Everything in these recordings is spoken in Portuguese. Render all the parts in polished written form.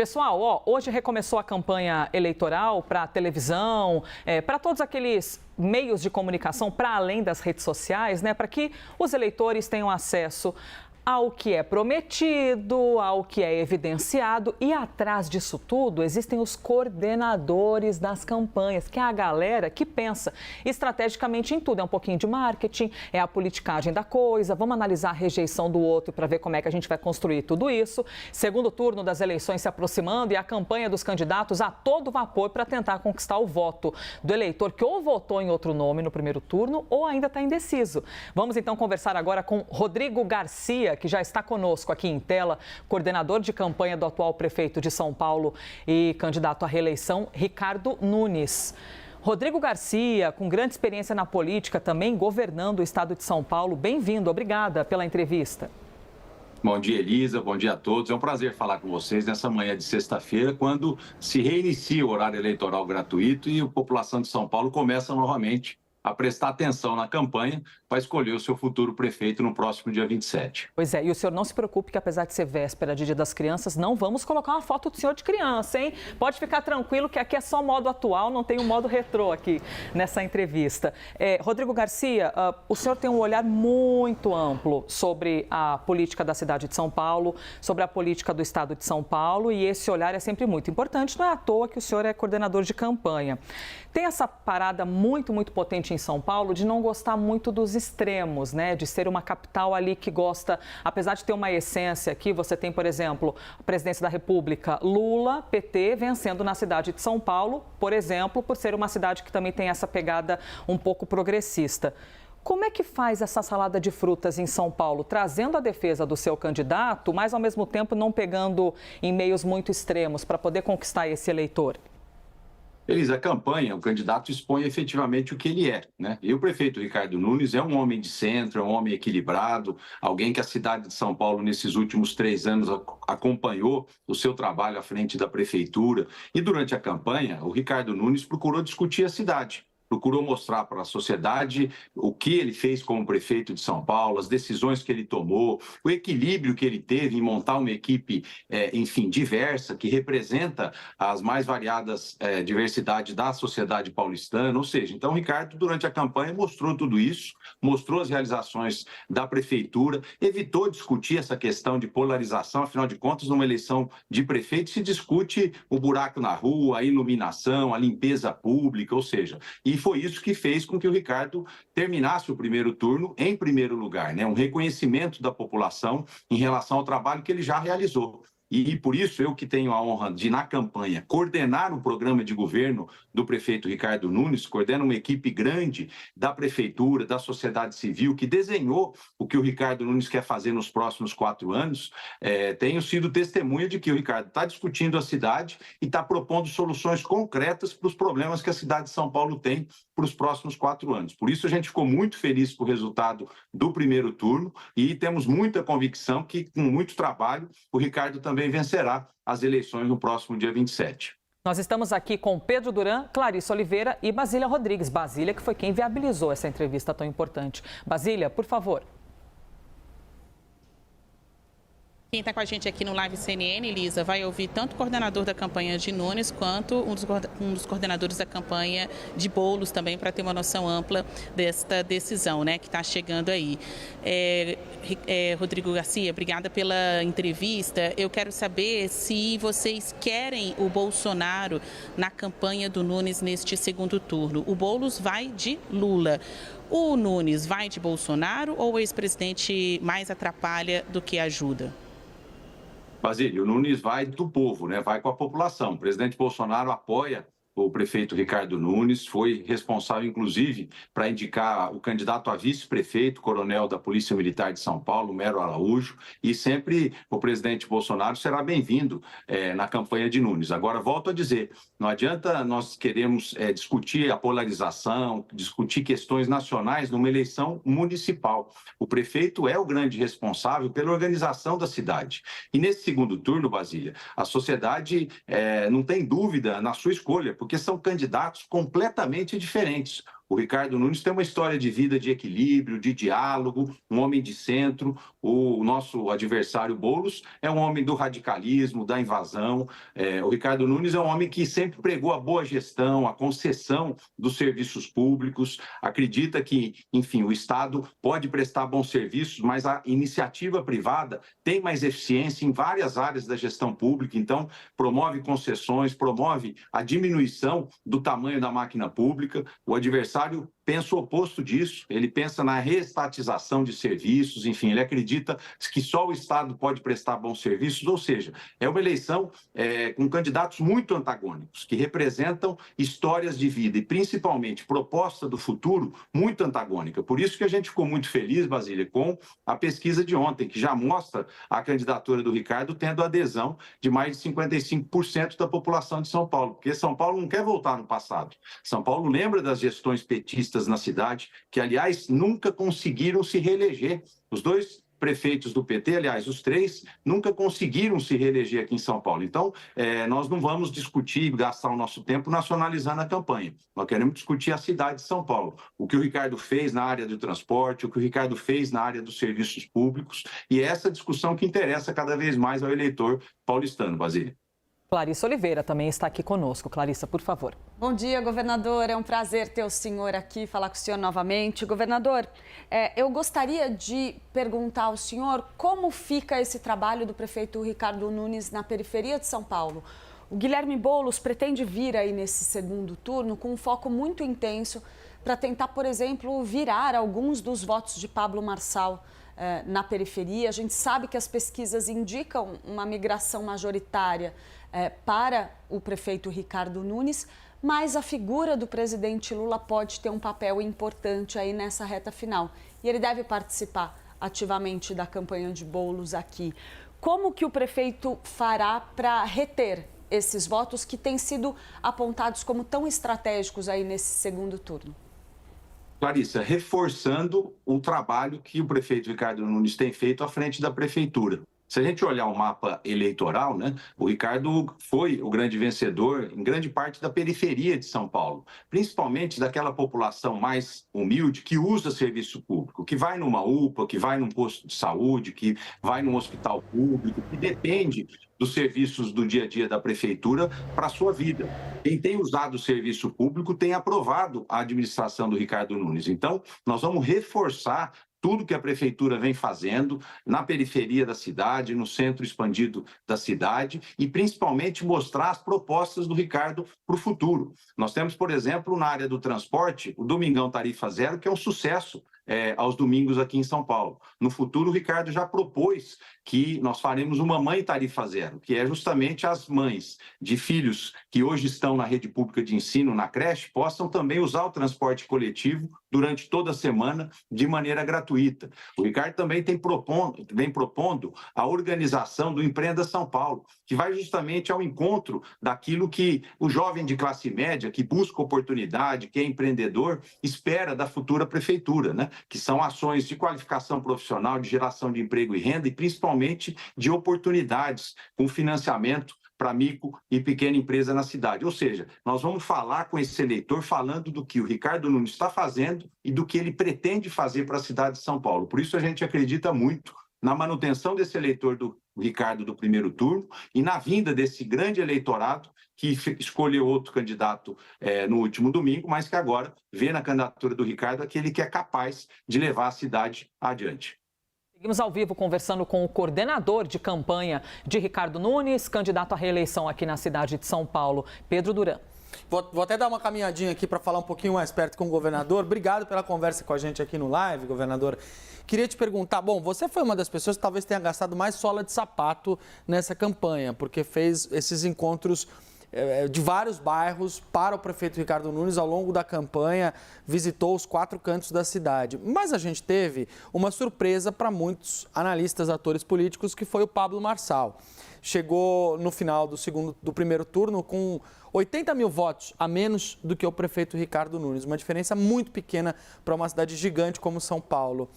Pessoal, hoje recomeçou a campanha eleitoral para televisão, para todos aqueles meios de comunicação, para além das redes sociais, né? Para que os eleitores tenham acesso ao que é prometido, ao que é evidenciado, e atrás disso tudo existem os coordenadores das campanhas, que é a galera que pensa estrategicamente em tudo. É um pouquinho de marketing, é a politicagem da coisa, vamos analisar a rejeição do outro para ver como é que a gente vai construir tudo isso. Segundo turno das eleições se aproximando e a campanha dos candidatos a todo vapor para tentar conquistar o voto do eleitor que ou votou em outro nome no primeiro turno ou ainda está indeciso. Vamos então conversar agora com Rodrigo Garcia, que já está conosco aqui em tela, coordenador de campanha do atual prefeito de São Paulo e candidato à reeleição, Ricardo Nunes. Rodrigo Garcia, com grande experiência na política, também governando o estado de São Paulo, bem-vindo, obrigada pela entrevista. Bom dia, Elisa, bom dia a todos. É um prazer falar com vocês nessa manhã de sexta-feira, quando se reinicia o horário eleitoral gratuito e a população de São Paulo começa novamente a prestar atenção na campanha para escolher o seu futuro prefeito no próximo dia 27. Pois é, e o senhor não se preocupe que apesar de ser véspera de Dia das Crianças, não vamos colocar uma foto do senhor de criança, hein? Pode ficar tranquilo que aqui é só modo atual, não tem um modo retrô aqui nessa entrevista. Rodrigo Garcia, o senhor tem um olhar muito amplo sobre a política da cidade de São Paulo, sobre a política do estado de São Paulo, e esse olhar é sempre muito importante, não é à toa que o senhor é coordenador de campanha. Tem essa parada muito potente em São Paulo de não gostar muito dos extremos, né? De ser uma capital ali que gosta, apesar de ter uma essência aqui, você tem, por exemplo, a presidência da República, Lula, PT, vencendo na cidade de São Paulo, por exemplo, por ser uma cidade que também tem essa pegada um pouco progressista. Como é que faz essa salada de frutas em São Paulo, trazendo a defesa do seu candidato, mas ao mesmo tempo não pegando em meios muito extremos para poder conquistar esse eleitor? Elisa, a campanha, o candidato expõe efetivamente o que ele é, né? E o prefeito Ricardo Nunes é um homem de centro, é um homem equilibrado, alguém que a cidade de São Paulo, nesses últimos 3 anos, acompanhou o seu trabalho à frente da prefeitura. E durante a campanha, o Ricardo Nunes procurou discutir a cidade. Procurou mostrar para a sociedade o que ele fez como prefeito de São Paulo, as decisões que ele tomou, o equilíbrio que ele teve em montar uma equipe, enfim, diversa, que representa as mais variadas diversidades da sociedade paulistana. Ou seja, então o Ricardo, durante a campanha, mostrou tudo isso, mostrou as realizações da prefeitura, evitou discutir essa questão de polarização, afinal de contas, numa eleição de prefeito se discute o buraco na rua, a iluminação, a limpeza pública, ou seja, e foi isso que fez com que o Ricardo terminasse o primeiro turno em primeiro lugar, né? Um reconhecimento da população em relação ao trabalho que ele já realizou. E por isso eu que tenho a honra de, na campanha, coordenar o programa de governo do prefeito Ricardo Nunes, coordeno uma equipe grande da prefeitura, da sociedade civil, que desenhou o que o Ricardo Nunes quer fazer nos próximos 4 anos, tenho sido testemunha de que o Ricardo está discutindo a cidade e está propondo soluções concretas para os problemas que a cidade de São Paulo tem para os próximos 4 anos. Por isso a gente ficou muito feliz com o resultado do primeiro turno e temos muita convicção que, com muito trabalho, o Ricardo também vencerá as eleições no próximo dia 27. Nós estamos aqui com Pedro Duran, Clarice Oliveira e Basília Rodrigues. Basília, que foi quem viabilizou essa entrevista tão importante. Basília, por favor. Quem está com a gente aqui no Live CNN, Elisa, vai ouvir tanto o coordenador da campanha de Nunes quanto um dos coordenadores da campanha de Boulos também, para ter uma noção ampla desta decisão, né, que está chegando aí. Rodrigo Garcia, obrigada pela entrevista. Eu quero saber se vocês querem o Bolsonaro na campanha do Nunes neste segundo turno. O Boulos vai de Lula. O Nunes vai de Bolsonaro ou o ex-presidente mais atrapalha do que ajuda? Basílio, o Nunes vai do povo, né? Vai com a população. O presidente Bolsonaro apoia o prefeito Ricardo Nunes, foi responsável, inclusive, para indicar o candidato a vice-prefeito, coronel da Polícia Militar de São Paulo, Mero Araújo, e sempre o presidente Bolsonaro será bem-vindo na campanha de Nunes. Agora, volto a dizer, não adianta nós queremos discutir a polarização, discutir questões nacionais numa eleição municipal. O prefeito é o grande responsável pela organização da cidade. E nesse segundo turno, Basília, a sociedade não tem dúvida na sua escolha, porque são candidatos completamente diferentes. O Ricardo Nunes tem uma história de vida de equilíbrio, de diálogo, um homem de centro. O nosso adversário Boulos é um homem do radicalismo, da invasão. O Ricardo Nunes é um homem que sempre pregou a boa gestão, a concessão dos serviços públicos, acredita que, enfim, o Estado pode prestar bons serviços, mas a iniciativa privada tem mais eficiência em várias áreas da gestão pública, então promove concessões, promove a diminuição do tamanho da máquina pública. O adversário pensa o oposto disso, ele pensa na reestatização de serviços, enfim, ele acredita que só o Estado pode prestar bons serviços, ou seja, é uma eleição com candidatos muito antagônicos, que representam histórias de vida e, principalmente, proposta do futuro muito antagônica. Por isso que a gente ficou muito feliz, Basília, com a pesquisa de ontem, que já mostra a candidatura do Ricardo tendo adesão de mais de 55% da população de São Paulo, porque São Paulo não quer voltar no passado. São Paulo lembra das gestões petistas na cidade, que, aliás, nunca conseguiram se reeleger. Os dois prefeitos do PT, aliás, os três, nunca conseguiram se reeleger aqui em São Paulo. Então, nós não vamos discutir, gastar o nosso tempo nacionalizando a campanha. Nós queremos discutir a cidade de São Paulo. O que o Ricardo fez na área do transporte, o que o Ricardo fez na área dos serviços públicos, e é essa discussão que interessa cada vez mais ao eleitor paulistano, Basília. Clarissa Oliveira também está aqui conosco. Clarissa, por favor. Bom dia, governador. É um prazer ter o senhor aqui, falar com o senhor novamente. Governador, eu gostaria de perguntar ao senhor como fica esse trabalho do prefeito Ricardo Nunes na periferia de São Paulo. O Guilherme Boulos pretende vir aí nesse segundo turno com um foco muito intenso para tentar, por exemplo, virar alguns dos votos de Pablo Marçal na periferia. A gente sabe que as pesquisas indicam uma migração majoritária para o prefeito Ricardo Nunes, mas a figura do presidente Lula pode ter um papel importante aí nessa reta final. E ele deve participar ativamente da campanha de Boulos aqui. Como que o prefeito fará para reter esses votos que têm sido apontados como tão estratégicos aí nesse segundo turno? Clarissa, reforçando o trabalho que o prefeito Ricardo Nunes tem feito à frente da prefeitura. Se a gente olhar o mapa eleitoral, né, o Ricardo foi o grande vencedor em grande parte da periferia de São Paulo, principalmente daquela população mais humilde que usa serviço público, que vai numa UPA, que vai num posto de saúde, que vai num hospital público, que depende dos serviços do dia a dia da prefeitura para a sua vida. Quem tem usado o serviço público tem aprovado a administração do Ricardo Nunes. Então, nós vamos reforçar tudo que a prefeitura vem fazendo na periferia da cidade, no centro expandido da cidade e, principalmente, mostrar as propostas do Ricardo para o futuro. Nós temos, por exemplo, na área do transporte, o Domingão Tarifa Zero, que é um sucesso aos domingos aqui em São Paulo. No futuro, o Ricardo já propôs que nós faremos uma mãe tarifa zero, que é justamente as mães de filhos que hoje estão na rede pública de ensino, na creche, possam também usar o transporte coletivo durante toda a semana de maneira gratuita. O Ricardo também vem propondo a organização do Empreenda São Paulo, que vai justamente ao encontro daquilo que o jovem de classe média, que busca oportunidade, que é empreendedor, espera da futura prefeitura, né? Que são ações de qualificação profissional, de geração de emprego e renda e principalmente de oportunidades com financiamento para micro e pequena empresa na cidade. Ou seja, nós vamos falar com esse eleitor falando do que o Ricardo Nunes está fazendo e do que ele pretende fazer para a cidade de São Paulo. Por isso a gente acredita muito na manutenção desse eleitor do Ricardo do primeiro turno e na vinda desse grande eleitorado que escolheu outro candidato no último domingo, mas que agora vê na candidatura do Ricardo aquele que é capaz de levar a cidade adiante. Seguimos ao vivo conversando com o coordenador de campanha de Ricardo Nunes, candidato à reeleição aqui na cidade de São Paulo, Pedro Duran. Vou até dar uma caminhadinha aqui para falar um pouquinho mais perto com o governador. Obrigado pela conversa com a gente aqui no live, governador. Queria te perguntar, bom, você foi uma das pessoas que talvez tenha gastado mais sola de sapato nessa campanha, porque fez esses encontros de vários bairros para o prefeito Ricardo Nunes ao longo da campanha, visitou os 4 cantos da cidade. Mas a gente teve uma surpresa para muitos analistas, atores políticos, que foi o Pablo Marçal. Chegou no final do primeiro turno com 80 mil votos a menos do que o prefeito Ricardo Nunes, uma diferença muito pequena para uma cidade gigante como São Paulo.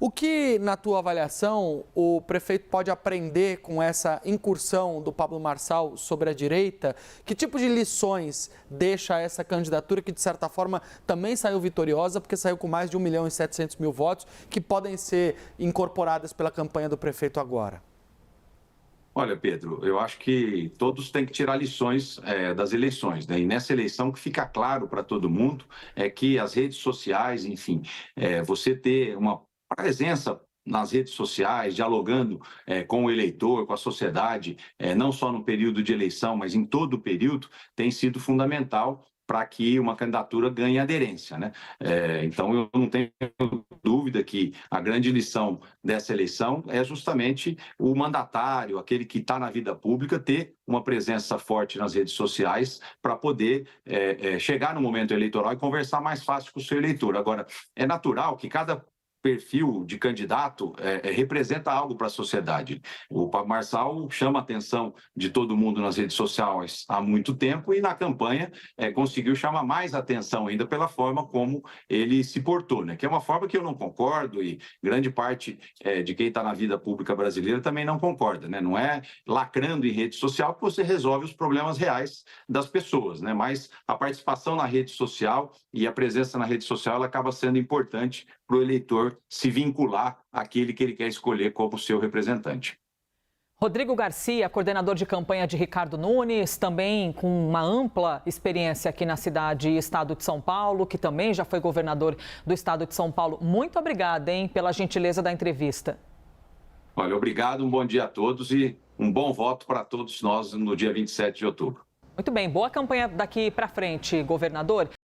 O que, na tua avaliação, o prefeito pode aprender com essa incursão do Pablo Marçal sobre a direita? Que tipo de lições deixa essa candidatura que, de certa forma, também saiu vitoriosa, porque saiu com mais de 1.700.000 votos, que podem ser incorporadas pela campanha do prefeito agora? Olha, Pedro, eu acho que todos têm que tirar lições das eleições, né? E nessa eleição o que fica claro para todo mundo é que as redes sociais, enfim, você ter uma presença nas redes sociais, dialogando com o eleitor, com a sociedade, não só no período de eleição, mas em todo o período, tem sido fundamental para que uma candidatura ganhe aderência, né? Então, eu não tenho dúvida que a grande lição dessa eleição é justamente o mandatário, aquele que está na vida pública, ter uma presença forte nas redes sociais para poder chegar no momento eleitoral e conversar mais fácil com o seu eleitor. Agora, é natural que cada perfil de candidato representa algo para a sociedade. O Pablo Marçal chama a atenção de todo mundo nas redes sociais há muito tempo e na campanha conseguiu chamar mais atenção ainda pela forma como ele se portou, né? Que é uma forma que eu não concordo e grande parte de quem está na vida pública brasileira também não concorda, né? Não é lacrando em rede social que você resolve os problemas reais das pessoas, né? Mas a participação na rede social e a presença na rede social ela acaba sendo importante para o eleitor se vincular àquele que ele quer escolher como seu representante. Rodrigo Garcia, coordenador de campanha de Ricardo Nunes, também com uma ampla experiência aqui na cidade e estado de São Paulo, que também já foi governador do estado de São Paulo. Muito obrigada, hein, pela gentileza da entrevista. Olha, obrigado, um bom dia a todos e um bom voto para todos nós no dia 27 de outubro. Muito bem, boa campanha daqui para frente, governador.